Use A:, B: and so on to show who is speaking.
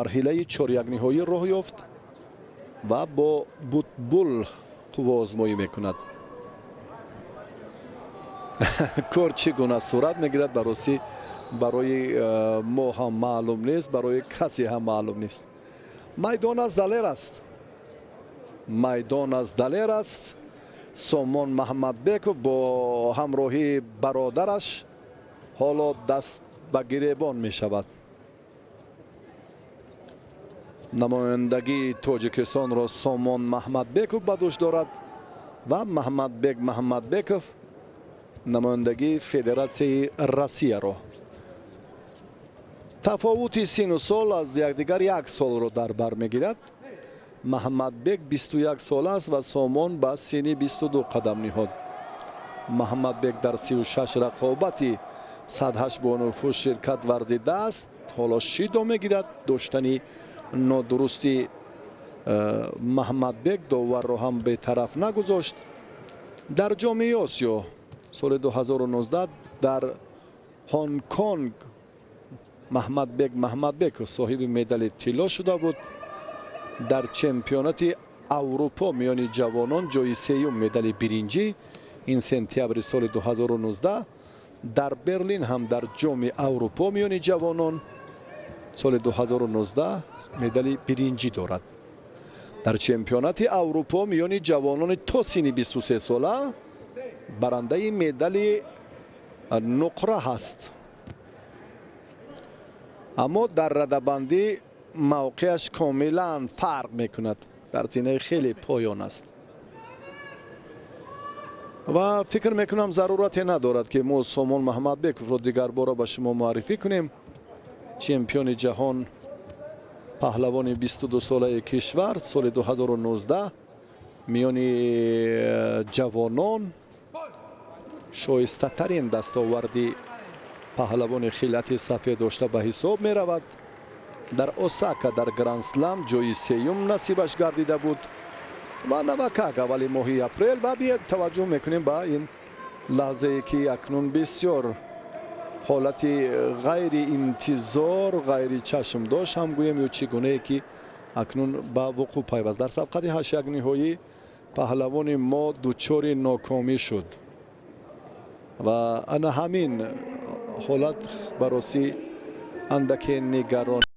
A: марҳилаи чорякниҳоӣ роҳ ёфт ва бо бутбул қуввоозмоӣ мекунад. кор чӣ гуна сурат мегирад бароси барои мо ҳам маълум нест, барои касе ҳам маълум нест. майдон аз далер аст. майдон аз далер аст. Сомон Маҳмадбеков бо ҳамроҳии бародараш ҳоло даст ба гиребон мешавад. намояндагии тоҷикистонро Сомон Маҳмадбеков ба дӯш дорад ва Маҳмадбек Маҳмадбеков намояндагии Федератсияи Россияро. тафовути сину сол аз якдигар 1 солро дар бар мегирад. Маҳмадбек 21 сол аст ва Сомон ба сини 22 қадам ниҳод. Маҳмадбек дар 36 рақобати 108 бонуфуз ширкат варзидааст. ҳоло шидо мегирад. доштани нодурусти Маҳмадбек доварро ҳам бетараф нагузошт. дар ҷомеи Осиё соли 2019 дар Ҳонконг Маҳмадбек Маҳмадбеков соҳиби медали тилло шуда буд. дар чемпионати Аврупо миёни ҷавонон ҷои сеюм медали биринҷӣ ин сентябри соли 2019. дар Берлин ҳам дар ҷоми Аврупо миёни ҷавонон соли 2019 медали биринҷӣ дорад. дар чемпионати Аврупо миёни ҷавонони то сини 23 сола барандаи медали нуқра ҳаст. аммо дар радабандӣ мавқеаш комилан фарқ мекунад. дар зинаи хеле поён аст ва фикр мекунам зарурате надорад ки мо Сомон Маҳмадбековро дигар бора ба шумо муаррифӣ кунем. чемпиони ҷаҳон, паҳлавони 22 солаи кишвар соли 2019 миёни ҷавонон шоистатарин дастоварди паҳлавони хилати сафед дошта ба ҳисоб меравад. дар Осака дар Гранд-слам ҷои сеюм насибаш гардида буд ва навакак аввали моҳи апрел. ва биед таваҷҷӯҳ мекунем ба ин лаҳзае ки акнун бисёр ҳолати ғайри интизор, ғайри чашмдош ҳам гӯем ё чӣ гунае ки акнун ба вуқӯъ пайваст. дар сабқати 8 якниҳоӣ паҳлавони мо дучори нокомӣ шуд ва ана ҳамин ҳолат бароси андаке нигарон